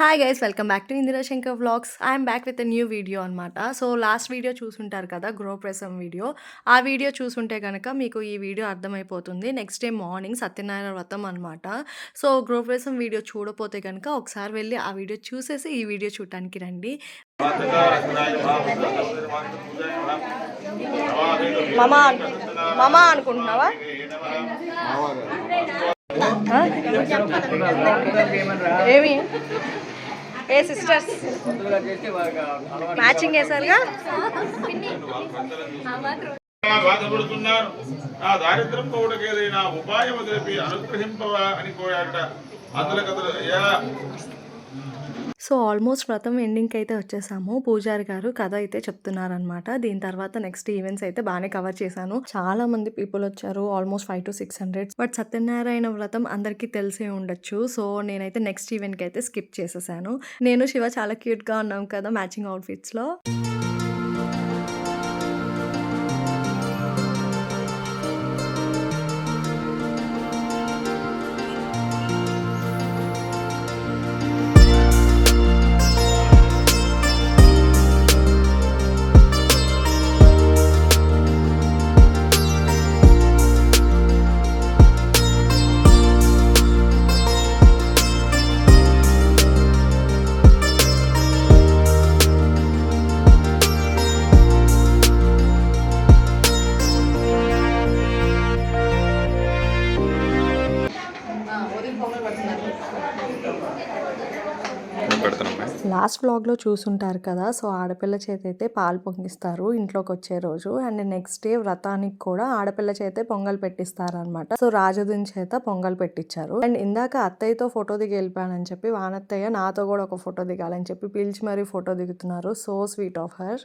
Hi guys welcome back to Indira Shankar vlogs. I'm back with a new video అనమాట. So last video చూసుంటారు కదా, గృహప్రవేశం video. ఆ video చూసుంటే కనుక మీకు ఈ వీడియో అర్థమైపోతుంది. నెక్స్ట్ డే మార్నింగ్ సత్యనారాయణ వ్రతం అనమాట. సో గృహప్రవేశం వీడియో చూడపోతే కనుక ఒకసారి వెళ్ళి ఆ వీడియో చూసేసి ఈ వీడియో చూడటానికి రండి. మామా అనుకుంటున్నావా? ఏమి ఏ సిస్టర్స్ మ్యాచింగ్ వేసారుగా. బాధపడుతున్నారు. ఆ దారిద్ర్యం పోవడానికి ఏదైనా ఉపాయం తెలిపి అనుగ్రహింపవా అని కోయాట. సో ఆల్మోస్ట్ వ్రతం ఎండింగ్కి అయితే వచ్చేసాము. పూజారి గారు కథ అయితే చెప్తున్నారనమాట. దీని తర్వాత నెక్స్ట్ ఈవెంట్స్ అయితే బాగానే కవర్ చేశాను. చాలా మంది పీపుల్ వచ్చారు, ఆల్మోస్ట్ 500 to 600. బట్ సత్యనారాయణ వ్రతం అందరికీ తెలిసే ఉండొచ్చు. సో నేనైతే నెక్స్ట్ ఈవెంట్కి అయితే స్కిప్ చేసేసాను. నేను శివ చాలా క్యూట్గా ఉన్నాం కదా మ్యాచింగ్ అవుట్ఫిట్స్లో. లాస్ట్ వ్లాగ్లో చూసుంటారు కదా. సో ఆడపిల్ల చేత అయితే పాలు పొంగిస్తారు ఇంట్లోకి వచ్చే రోజు. అండ్ నెక్స్ట్ డే వ్రతానికి కూడా ఆడపిల్ల చేతే పొంగల్ పెట్టిస్తారు అనమాట. సో రాజుదిన్ చేత పొంగల్ పెట్టించారు. అండ్ ఇందాక అత్తయ్యతో ఫోటో దిగి వెళ్ళిపోయానని చెప్పి వానత్తయ్య నాతో కూడా ఒక ఫోటో దిగాలని చెప్పి పిలిచి మరీ ఫోటో దిగుతున్నారు. So sweet of her.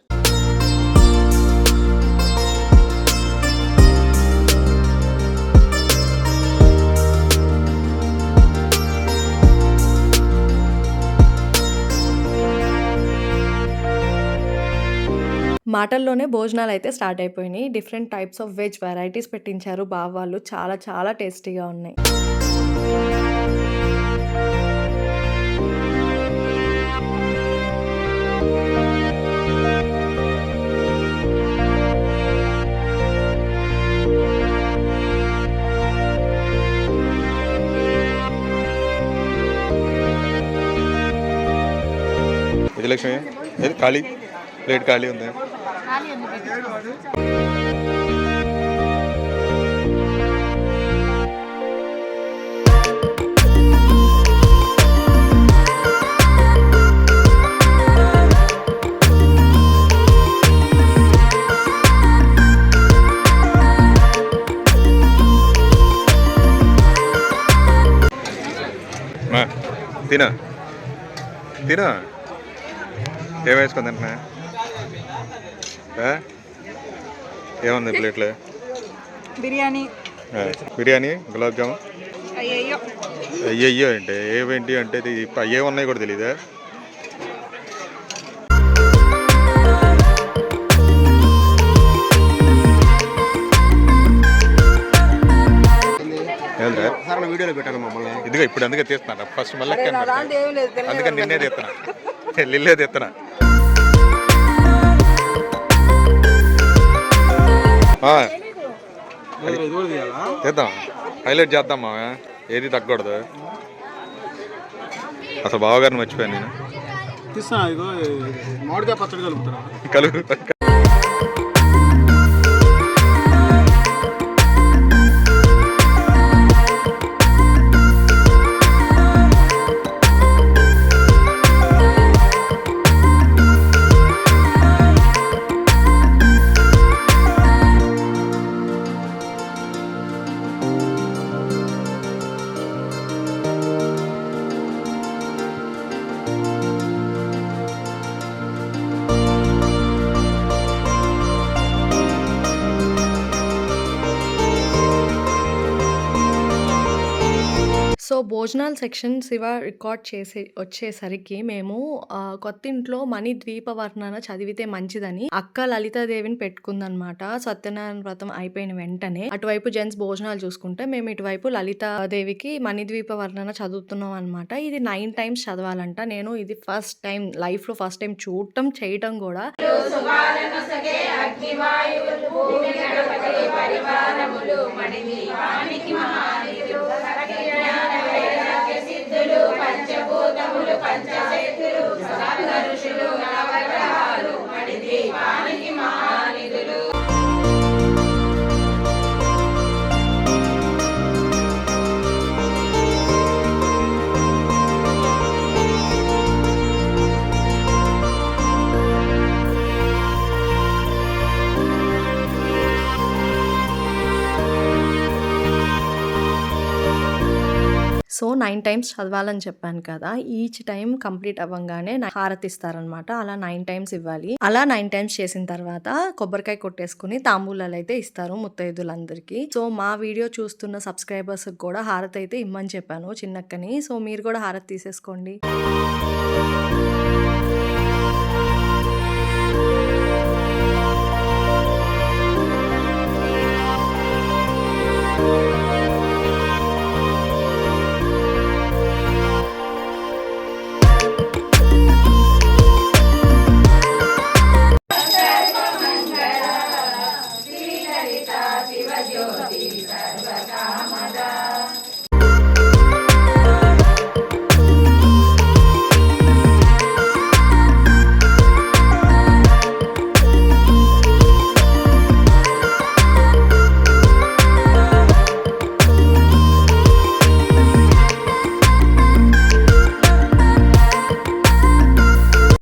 మాటల్లోనే భోజనాలు అయితే స్టార్ట్ అయిపోయినాయి. Different types of veg varieties పెట్టించారు బావ వాళ్ళు. చాలా చాలా టేస్టీగా ఉన్నాయి. విజయలక్ష్మి ఖాళీ ప్లేట్ ఖాళీ ఉంది. తినా తినా ఏం వేసుకుందంటున్నా? ఏముంది ప్లేట్లో? బిర్యానీ గులాబ్ జామున్. అయ్యయ్యో అంటే ఏమేంటి అంటే ఏమున్నాయి కూడా తెలీదా? వీడియోలో పెట్టాను మమ్మల్ని. ఇదిగో ఇప్పుడు అందుకే తీస్తున్నా ఫస్ట్ మళ్ళీ అందుకని నిన్నే తీస్తున్నా, లిల్లే తీస్తున్నా. చేద్దాం, హైలైట్ చేద్దామా, ఏది తగ్గకూడదు. అసలు బావగారిని మర్చిపోయాను నేను. కలుగు సో, భోజనాల సెక్షన్ శివ రికార్డ్ వచ్చేసరికి మేము కొత్తింట్లో మణిద్వీప వర్ణన చదివితే మంచిదని అక్క లలితాదేవిని పెట్టుకుందనమాట. సత్యనారాయణ వ్రతం అయిపోయిన వెంటనే. అటువైపు జెంట్స్ భోజనాలు చూసుకుంటే, మేము ఇటువైపు లలితాదేవికి మణిద్వీప వర్ణన చదువుతున్నాం అనమాట. ఇది 9 టైమ్స్ చదవాలంట. నేను ఇది ఫస్ట్ టైం లైఫ్‌లో ఫస్ట్ టైం చూడటం, చేయటం గూడా. సో, 9 టైమ్స్ చదవాలని చెప్పాను కదా! ఈచ్ టైమ్ కంప్లీట్ అవ్వంగానే హారతిస్తారనమాట. అలా 9 టైమ్స్ ఇవ్వాలి. అలా 9 టైమ్స్ చేసిన తర్వాత కొబ్బరికాయ కొట్టేసుకొని తాంబూలాలైతే ఇస్తారు ముత్తైదులందరికీ. సో, మా వీడియో చూస్తున్న సబ్స్క్రైబర్స్‌కి కూడా హారతయితే ఇమ్మని చెప్పాను చిన్నక్కని. సో, మీరు కూడా హారతి తీసేసుకోండి.